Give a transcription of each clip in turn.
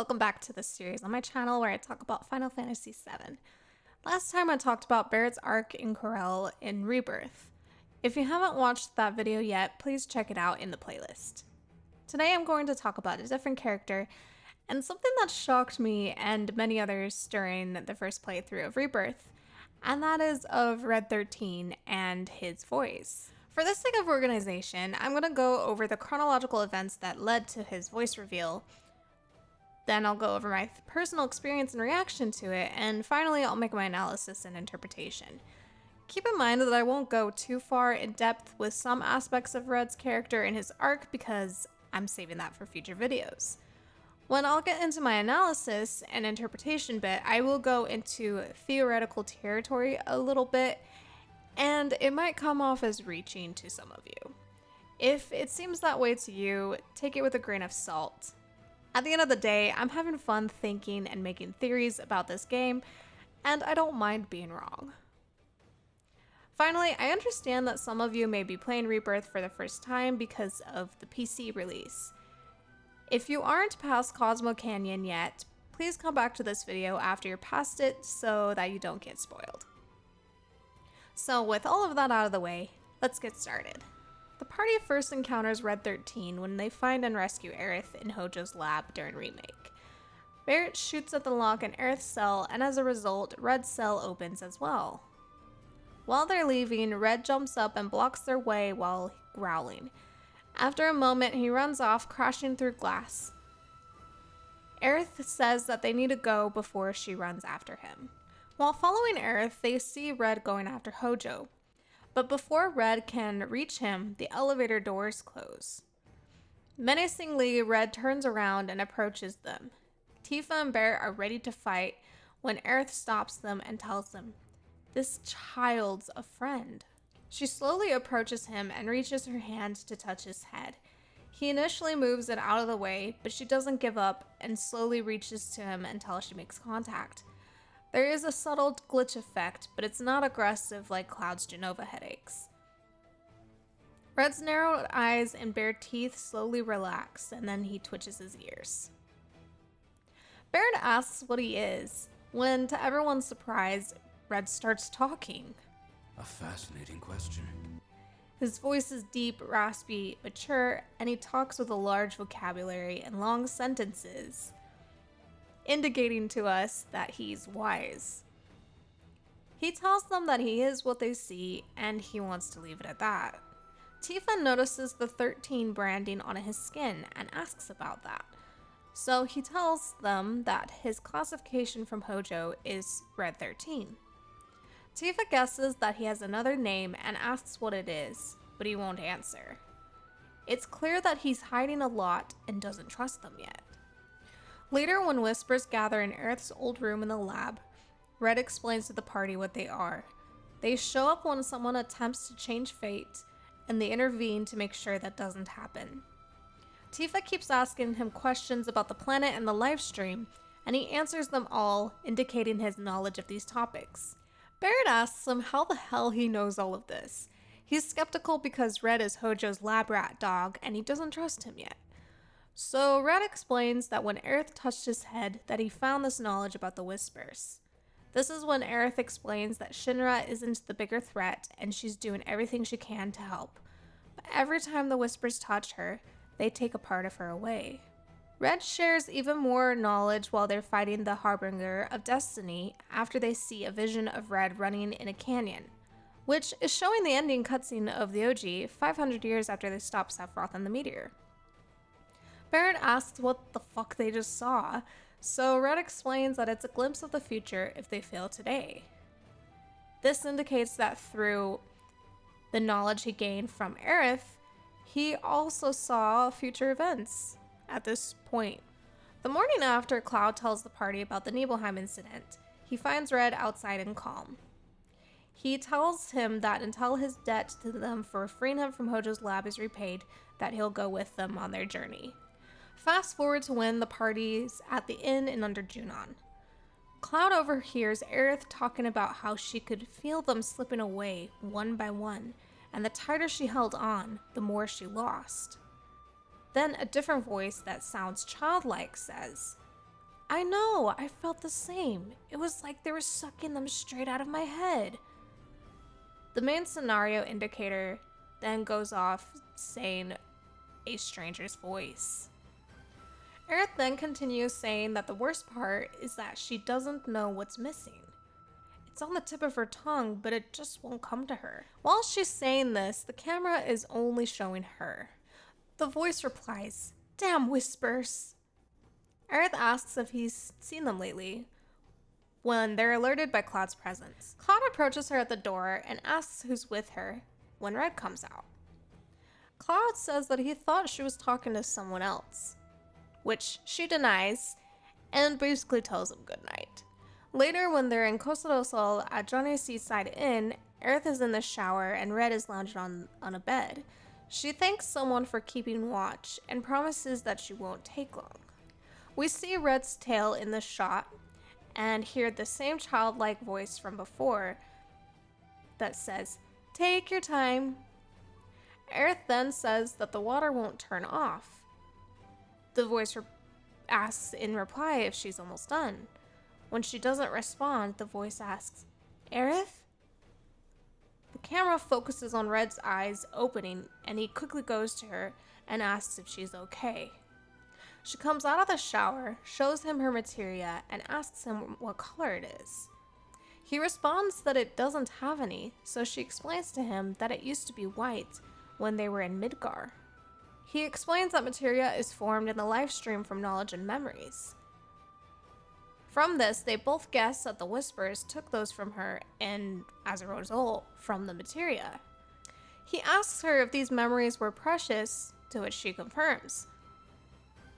welcome back to this series on my channel where I talk about Final Fantasy VII. Last time I talked about Barrett's arc in Corel in Rebirth. If you haven't watched that video yet, please check it out in the playlist. Today I'm going to talk about a different character and something that shocked me and many others during the first playthrough of Rebirth, and that is of Red XIII and his voice. For the sake of organization, I'm going to go over the chronological events that led to his voice reveal. Then I'll go over my personal experience and reaction to it, and finally I'll make my analysis and interpretation. Keep in mind that I won't go too far in depth with some aspects of Red's character and his arc because I'm saving that for future videos. When I'll get into my analysis and interpretation bit, I will go into theoretical territory a little bit, and it might come off as reaching to some of you. If it seems that way to you, take it with a grain of salt. At the end of the day, I'm having fun thinking and making theories about this game, and I don't mind being wrong. Finally, I understand that some of you may be playing Rebirth for the first time because of the PC release. If you aren't past Cosmo Canyon yet, please come back to this video after you're past it so that you don't get spoiled. So with all of that out of the way, let's get started. The party first encounters Red XIII when they find and rescue Aerith in Hojo's lab during Remake. Barrett shoots at the lock in Aerith's cell, and as a result, Red's cell opens as well. While they're leaving, Red jumps up and blocks their way while growling. After a moment, he runs off, crashing through glass. Aerith says that they need to go before she runs after him. While following Aerith, they see Red going after Hojo. But before Red can reach him, the elevator doors close. Menacingly, Red turns around and approaches them. Tifa and Barrett are ready to fight when Aerith stops them and tells them, "This child's a friend." She slowly approaches him and reaches her hand to touch his head. He initially moves it out of the way, but she doesn't give up and slowly reaches to him until she makes contact. There is a subtle glitch effect, but it's not aggressive like Cloud's Genova headaches. Red's narrowed eyes and bare teeth slowly relax, and then he twitches his ears. Barrett asks what he is, when, to everyone's surprise, Red starts talking. A fascinating question. His voice is deep, raspy, mature, and he talks with a large vocabulary and long sentences, indicating to us that he's wise. He tells them that he is what they see, and he wants to leave it at that. Tifa notices the 13 branding on his skin and asks about that. So he tells them that his classification from Hojo is Red XIII. Tifa guesses that he has another name and asks what it is, but he won't answer. It's clear that he's hiding a lot and doesn't trust them yet. Later, when Whispers gather in Aerith's old room in the lab, Red explains to the party what they are. They show up when someone attempts to change fate, and they intervene to make sure that doesn't happen. Tifa keeps asking him questions about the planet and the live stream, and he answers them all, indicating his knowledge of these topics. Barrett asks him how the hell he knows all of this. He's skeptical because Red is Hojo's lab rat dog, and he doesn't trust him yet. So Red explains that when Aerith touched his head, that he found this knowledge about the Whispers. This is when Aerith explains that Shinra isn't the bigger threat, and she's doing everything she can to help. But every time the Whispers touch her, they take a part of her away. Red shares even more knowledge while they're fighting the Harbinger of Destiny after they see a vision of Red running in a canyon, which is showing the ending cutscene of the OG 500 years after they stop Sephiroth and the meteor. Barrett asks what the fuck they just saw, so Red explains that it's a glimpse of the future if they fail today. This indicates that through the knowledge he gained from Aerith, he also saw future events at this point. The morning after Cloud tells the party about the Nibelheim incident, he finds Red outside and calm. He tells him that until his debt to them for freeing him from Hojo's lab is repaid, that he'll go with them on their journey. Fast forward to when the party's at the inn in Under Junon. Cloud overhears Aerith talking about how she could feel them slipping away one by one, and the tighter she held on, the more she lost. Then a different voice that sounds childlike says, I know, I felt the same. It was like they were sucking them straight out of my head. The main scenario indicator then goes off saying a stranger's voice. Aerith then continues saying that the worst part is that she doesn't know what's missing. It's on the tip of her tongue, but it just won't come to her. While she's saying this, the camera is only showing her. The voice replies, "Damn whispers." Aerith asks if he's seen them lately, when they're alerted by Cloud's presence. Cloud approaches her at the door and asks who's with her when Red comes out. Cloud says that he thought she was talking to someone else, which she denies and basically tells him goodnight. Later, when they're in Costa del Sol at Johnny's Seaside Inn, Aerith is in the shower and Red is lounging on a bed. She thanks someone for keeping watch and promises that she won't take long. We see Red's tail in the shot and hear the same childlike voice from before that says, "Take your time." Aerith then says that the water won't turn off. The voice asks in reply if she's almost done. When she doesn't respond, the voice asks, "Aerith?" The camera focuses on Red's eyes opening, and he quickly goes to her and asks if she's okay. She comes out of the shower, shows him her materia, and asks him what color it is. He responds that it doesn't have any, so she explains to him that it used to be white when they were in Midgar. He explains that materia is formed in the life stream from knowledge and memories. From this, they both guess that the Whispers took those from her and, as a result, from the materia. He asks her if these memories were precious, to which she confirms.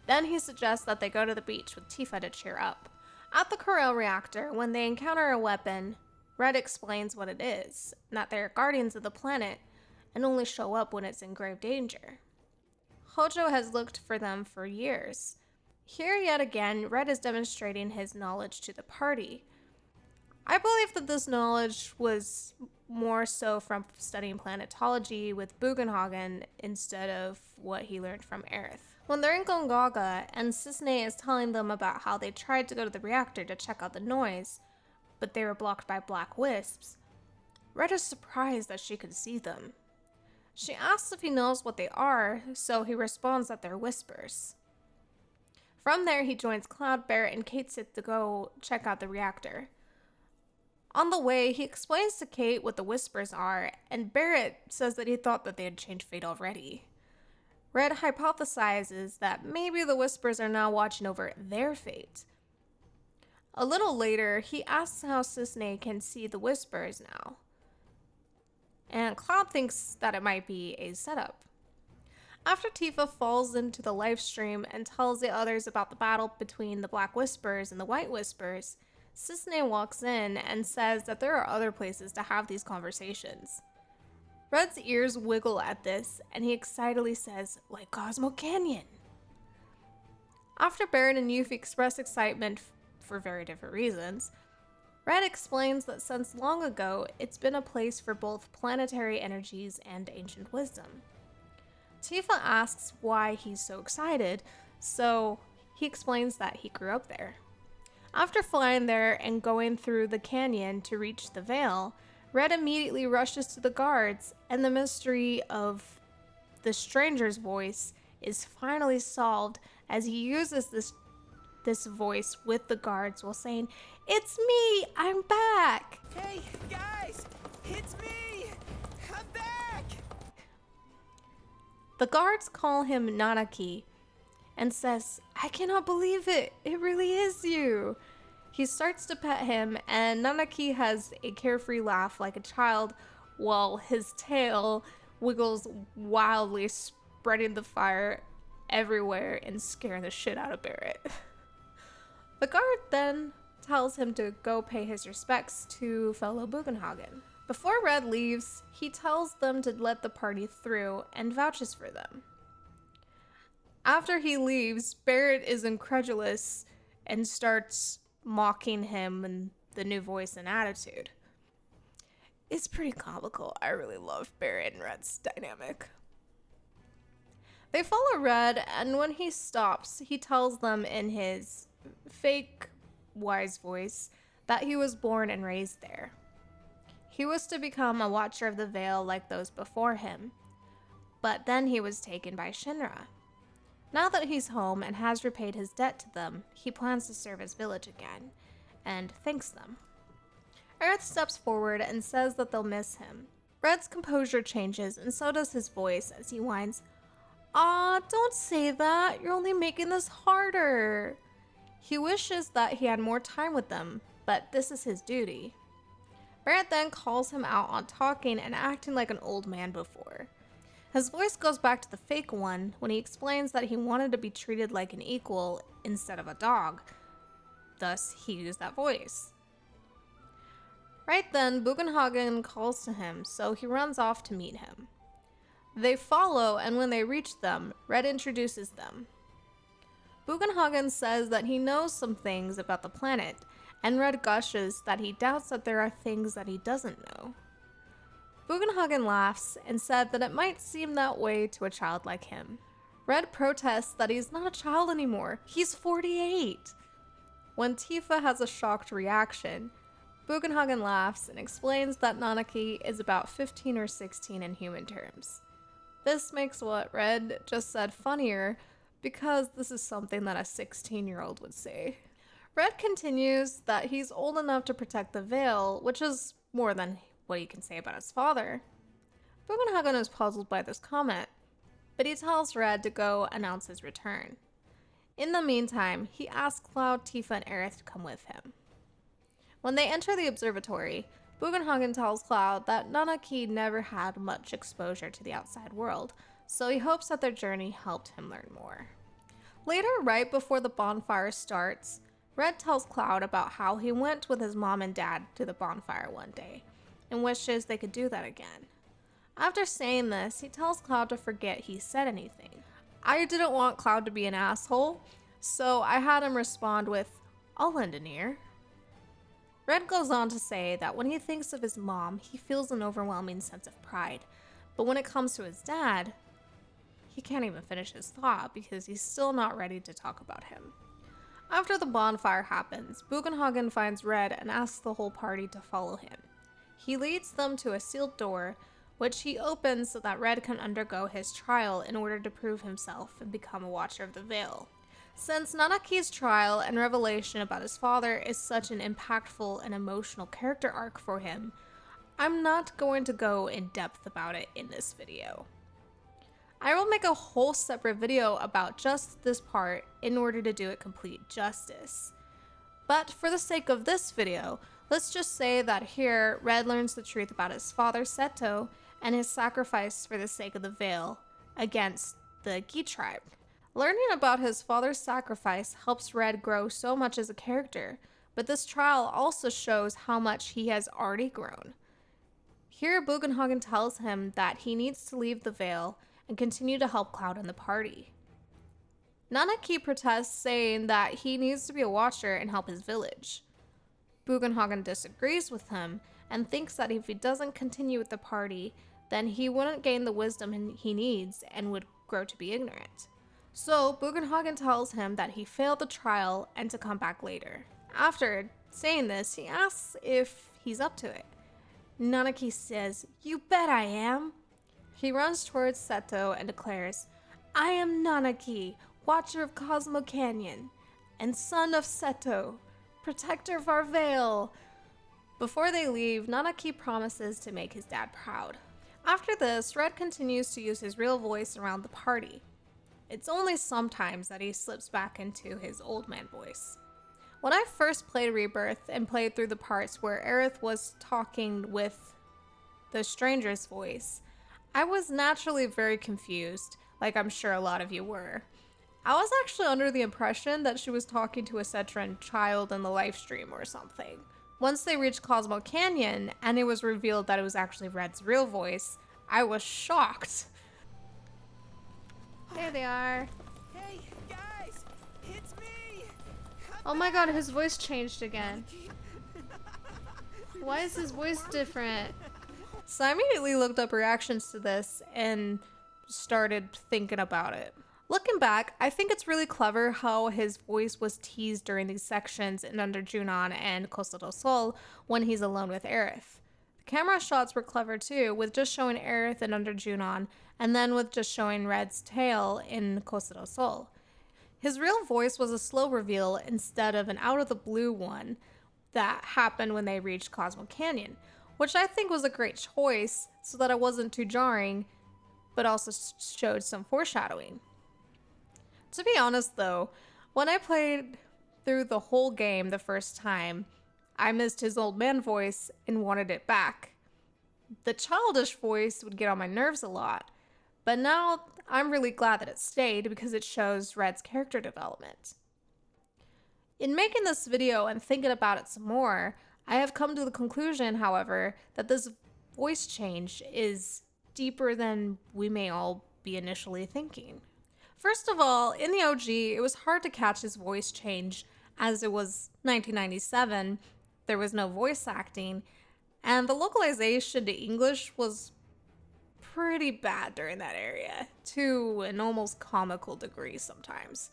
Then he suggests that they go to the beach with Tifa to cheer up. At the Corel reactor, when they encounter a weapon, Red explains what it is, and that they're guardians of the planet and only show up when it's in grave danger. Hojo has looked for them for years. Here yet again, Red is demonstrating his knowledge to the party. I believe that this knowledge was more so from studying planetology with Bugenhagen instead of what he learned from Aerith. When they're in Gongaga and Cisne is telling them about how they tried to go to the reactor to check out the noise, but they were blocked by black wisps, Red is surprised that she could see them. She asks if he knows what they are, so he responds that they're whispers. From there, he joins Cloud, Barrett, and Kate Sith to go check out the reactor. On the way, he explains to Kate what the whispers are, and Barrett says that he thought that they had changed fate already. Red hypothesizes that maybe the whispers are now watching over their fate. A little later, he asks how Cisne can see the whispers now, and Cloud thinks that it might be a setup. After Tifa falls into the live stream and tells the others about the battle between the Black Whispers and the White Whispers, Cisne walks in and says that there are other places to have these conversations. Red's ears wiggle at this, and he excitedly says, "Like Cosmo Canyon." After Barrett and Yuffie express excitement for very different reasons, Red explains that since long ago, it's been a place for both planetary energies and ancient wisdom. Tifa asks why he's so excited, so he explains that he grew up there. After flying there and going through the canyon to reach the Veil, Red immediately rushes to the guards, and the mystery of the stranger's voice is finally solved as he uses this voice with the guards while saying, "It's me, I'm back!" Hey, guys! It's me! I'm back! The guards call him Nanaki and says, "I cannot believe it, it really is you." He starts to pet him, and Nanaki has a carefree laugh like a child while his tail wiggles wildly, spreading the fire everywhere and scaring the shit out of Barrett. The guard then tells him to go pay his respects to fellow Bugenhagen. Before Red leaves, he tells them to let the party through and vouches for them. After he leaves, Barrett is incredulous and starts mocking him and the new voice and attitude. It's pretty comical. I really love Barrett and Red's dynamic. They follow Red, and when he stops, he tells them in his fake wise voice that he was born and raised there. He was to become a Watcher of the Veil like those before him, but then he was taken by Shinra. Now that he's home and has repaid his debt to them, he plans to serve his village again, and thanks them. Aerith steps forward and says that they'll miss him. Red's composure changes, and so does his voice as he whines, "Aw, don't say that, you're only making this harder." He wishes that he had more time with them, but this is his duty. Barrett then calls him out on talking and acting like an old man before. His voice goes back to the fake one when he explains that he wanted to be treated like an equal instead of a dog. Thus, he used that voice. Right then, Bugenhagen calls to him, so he runs off to meet him. They follow, and when they reach them, Red introduces them. Bugenhagen says that he knows some things about the planet, and Red gushes that he doubts that there are things that he doesn't know. Bugenhagen laughs and said that it might seem that way to a child like him. Red protests that he's not a child anymore, he's 48. When Tifa has a shocked reaction, Bugenhagen laughs and explains that Nanaki is about 15 or 16 in human terms. This makes what Red just said funnier, because this is something that a 16-year-old would say. Red continues that he's old enough to protect the Veil, which is more than what he can say about his father. Bugenhagen is puzzled by this comment, but he tells Red to go announce his return. In the meantime, he asks Cloud, Tifa, and Aerith to come with him. When they enter the observatory, Bugenhagen tells Cloud that Nanaki never had much exposure to the outside world, so he hopes that their journey helped him learn more. Later, right before the bonfire starts, Red tells Cloud about how he went with his mom and dad to the bonfire one day, and wishes they could do that again. After saying this, he tells Cloud to forget he said anything. I didn't want Cloud to be an asshole, so I had him respond with, "I'll lend an ear." Red goes on to say that when he thinks of his mom, he feels an overwhelming sense of pride, but when it comes to his dad, he can't even finish his thought because he's still not ready to talk about him. After the bonfire happens, Bugenhagen finds Red and asks the whole party to follow him. He leads them to a sealed door, which he opens so that Red can undergo his trial in order to prove himself and become a Watcher of the Veil. Since Nanaki's trial and revelation about his father is such an impactful and emotional character arc for him, I'm not going to go in depth about it in this video. I will make a whole separate video about just this part in order to do it complete justice. But for the sake of this video, let's just say that here Red learns the truth about his father Seto and his sacrifice for the sake of the Veil against the Gi tribe. Learning about his father's sacrifice helps Red grow so much as a character, but this trial also shows how much he has already grown. Here Bugenhagen tells him that he needs to leave the Veil and continue to help Cloud and the party. Nanaki protests, saying that he needs to be a watcher and help his village. Bugenhagen disagrees with him and thinks that if he doesn't continue with the party, then he wouldn't gain the wisdom he needs and would grow to be ignorant. So Bugenhagen tells him that he failed the trial and to come back later. After saying this, he asks if he's up to it. Nanaki says, "You bet I am." He runs towards Seto and declares, "I am Nanaki, Watcher of Cosmo Canyon, and son of Seto, protector of our Veil." Before they leave, Nanaki promises to make his dad proud. After this, Red continues to use his real voice around the party. It's only sometimes that he slips back into his old man voice. When I first played Rebirth and played through the parts where Aerith was talking with the stranger's voice, I was naturally very confused, like I'm sure a lot of you were. I was actually under the impression that she was talking to a Cetran child in the live stream or something. Once they reached Cosmo Canyon and it was revealed that it was actually Red's real voice, I was shocked. There they are. Hey, guys! It's me! Oh my god, his voice changed again. Why is his voice different? So I immediately looked up reactions to this and started thinking about it. Looking back, I think it's really clever how his voice was teased during these sections in Under Junon and Costa del Sol when he's alone with Aerith. The camera shots were clever too, with just showing Aerith in Under Junon and then with just showing Red's tail in Costa del Sol. His real voice was a slow reveal instead of an out-of-the-blue one that happened when they reached Cosmo Canyon, which I think was a great choice so that it wasn't too jarring, but also showed some foreshadowing. To be honest though, when I played through the whole game the first time, I missed his old man voice and wanted it back. The childish voice would get on my nerves a lot, but now I'm really glad that it stayed because it shows Red's character development. In making this video and thinking about it some more, I have come to the conclusion, however, that this voice change is deeper than we may all be initially thinking. First of all, in the OG, it was hard to catch his voice change as it was 1997, there was no voice acting, and the localization to English was pretty bad during that area, to an almost comical degree sometimes.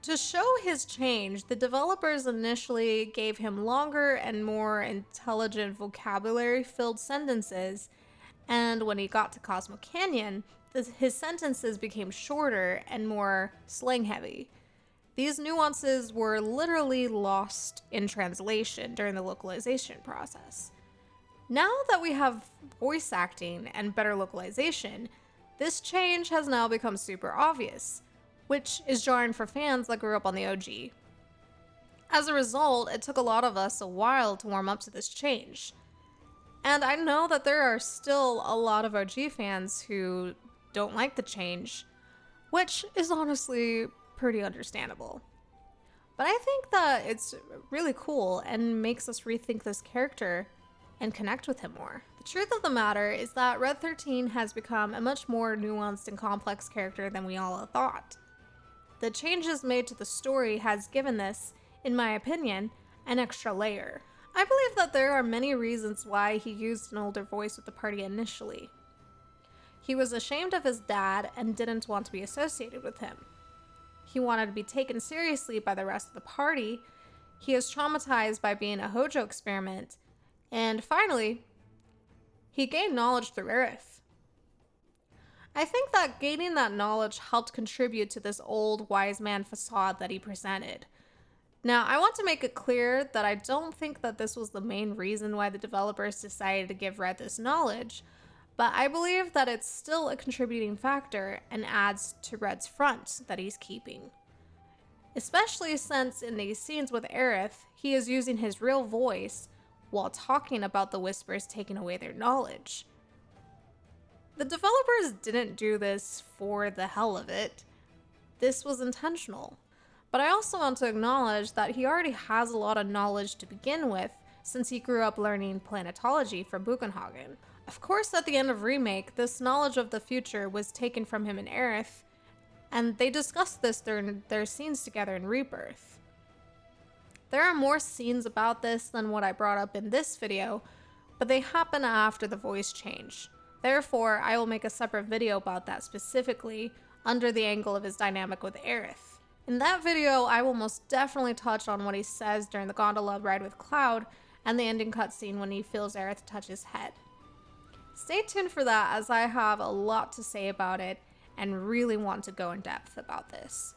To show his change, the developers initially gave him longer and more intelligent vocabulary-filled sentences, and when he got to Cosmo Canyon, his sentences became shorter and more slang-heavy. These nuances were literally lost in translation during the localization process. Now that we have voice acting and better localization, this change has now become super obvious, which is jarring for fans that grew up on the OG. As a result, it took a lot of us a while to warm up to this change. And I know that there are still a lot of OG fans who don't like the change, which is honestly pretty understandable. But I think that it's really cool and makes us rethink this character and connect with him more. The truth of the matter is that Red XIII has become a much more nuanced and complex character than we all thought. The changes made to the story has given this, in my opinion, an extra layer. I believe that there are many reasons why he used an older voice with the party initially. He was ashamed of his dad and didn't want to be associated with him. He wanted to be taken seriously by the rest of the party. He is traumatized by being a Hojo experiment. And finally, he gained knowledge through Aerith. I think that gaining that knowledge helped contribute to this old wise man facade that he presented. Now, I want to make it clear that I don't think that this was the main reason why the developers decided to give Red this knowledge, but I believe that it's still a contributing factor and adds to Red's front that he's keeping. Especially since in these scenes with Aerith, he is using his real voice while talking about the Whispers taking away their knowledge. The developers didn't do this for the hell of it. This was intentional. But I also want to acknowledge that he already has a lot of knowledge to begin with, since he grew up learning planetology from Buchenhagen. Of course, at the end of Remake, this knowledge of the future was taken from him and Aerith, and they discussed this during their scenes together in Rebirth. There are more scenes about this than what I brought up in this video, but they happen after the voice change. Therefore, I will make a separate video about that specifically, under the angle of his dynamic with Aerith. In that video, I will most definitely touch on what he says during the gondola ride with Cloud, and the ending cutscene when he feels Aerith touch his head. Stay tuned for that, as I have a lot to say about it, and really want to go in depth about this.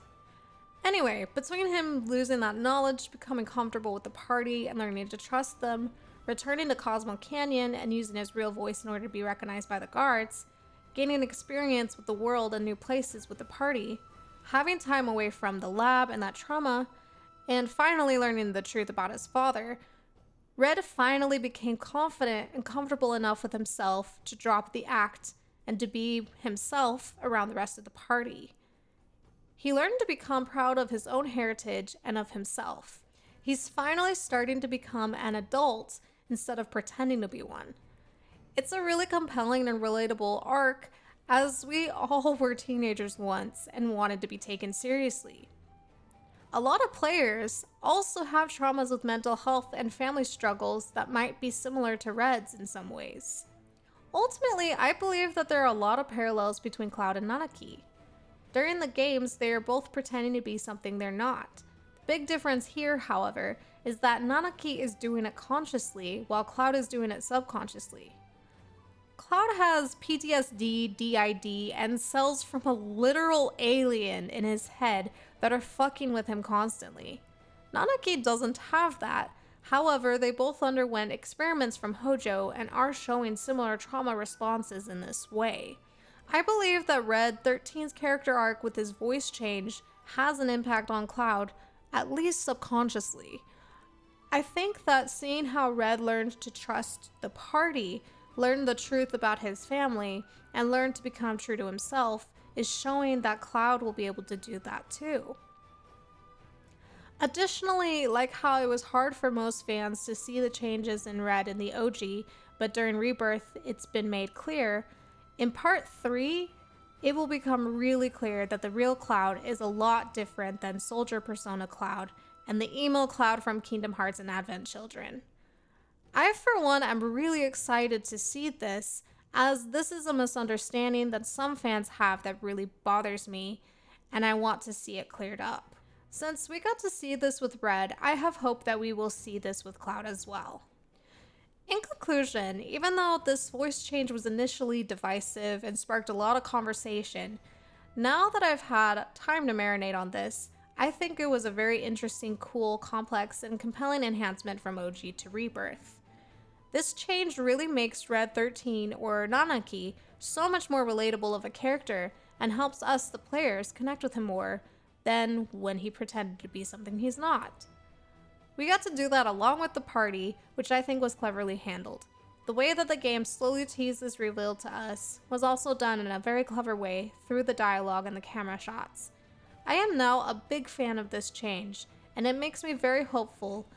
Anyway, between him losing that knowledge, becoming comfortable with the party, and learning to trust them, returning to Cosmo Canyon and using his real voice in order to be recognized by the guards, gaining experience with the world and new places with the party, having time away from the lab and that trauma, and finally learning the truth about his father, Red finally became confident and comfortable enough with himself to drop the act and to be himself around the rest of the party. He learned to become proud of his own heritage and of himself. He's finally starting to become an adult instead of pretending to be one. It's a really compelling and relatable arc, as we all were teenagers once and wanted to be taken seriously. A lot of players also have traumas with mental health and family struggles that might be similar to Red's in some ways. Ultimately, I believe that there are a lot of parallels between Cloud and Nanaki. During the games, they are both pretending to be something they're not. The big difference here, however, is that Nanaki is doing it consciously while Cloud is doing it subconsciously. Cloud has PTSD, DID, and cells from a literal alien in his head that are fucking with him constantly. Nanaki doesn't have that. However, they both underwent experiments from Hojo and are showing similar trauma responses in this way. I believe that Red XIII's character arc with his voice change has an impact on Cloud, at least subconsciously. I think that seeing how Red learned to trust the party, learned the truth about his family, and learned to become true to himself is showing that Cloud will be able to do that too. Additionally, like how it was hard for most fans to see the changes in Red in the OG, but during Rebirth it's been made clear, in Part 3, it will become really clear that the real Cloud is a lot different than Soldier Persona Cloud and the emo Cloud from Kingdom Hearts and Advent Children. I, for one, am really excited to see this, as this is a misunderstanding that some fans have that really bothers me, and I want to see it cleared up. Since we got to see this with Red, I have hope that we will see this with Cloud as well. In conclusion, even though this voice change was initially divisive and sparked a lot of conversation, now that I've had time to marinate on this, I think it was a very interesting, cool, complex, and compelling enhancement from OG to Rebirth. This change really makes Red XIII, or Nanaki, so much more relatable of a character and helps us, the players, connect with him more than when he pretended to be something he's not. We got to do that along with the party, which I think was cleverly handled. The way that the game slowly teased this reveal to us was also done in a very clever way through the dialogue and the camera shots. I am now a big fan of this change, and it makes me very hopeful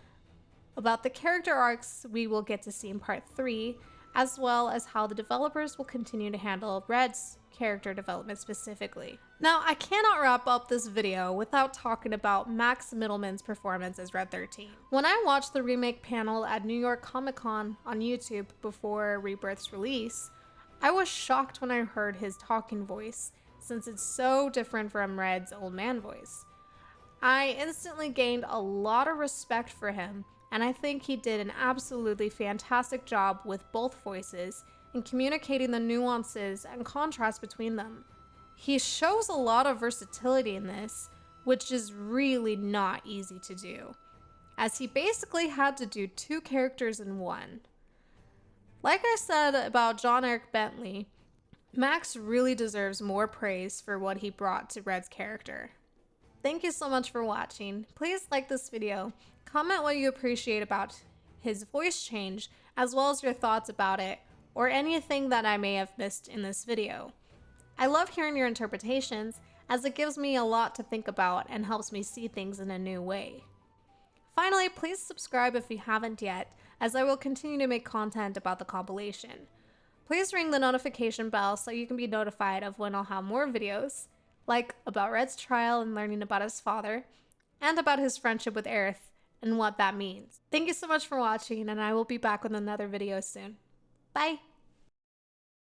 about the character arcs we will get to see in Part 3, as well as how the developers will continue to handle Red's character development specifically. Now, I cannot wrap up this video without talking about Max Middleman's performance as Red XIII. When I watched the remake panel at New York Comic Con on YouTube before Rebirth's release, I was shocked when I heard his talking voice, since it's so different from Red's old man voice. I instantly gained a lot of respect for him, and I think he did an absolutely fantastic job with both voices in communicating the nuances and contrast between them. He shows a lot of versatility in this, which is really not easy to do, as he basically had to do two characters in one. Like I said about John Eric Bentley, Max really deserves more praise for what he brought to Red's character. Thank you so much for watching. Please like this video, comment what you appreciate about his voice change, as well as your thoughts about it, or anything that I may have missed in this video. I love hearing your interpretations, as it gives me a lot to think about and helps me see things in a new way. Finally, please subscribe if you haven't yet, as I will continue to make content about the compilation. Please ring the notification bell so you can be notified of when I'll have more videos, like about Red's trial and learning about his father, and about his friendship with Aerith and what that means. Thank you so much for watching, and I will be back with another video soon. Bye!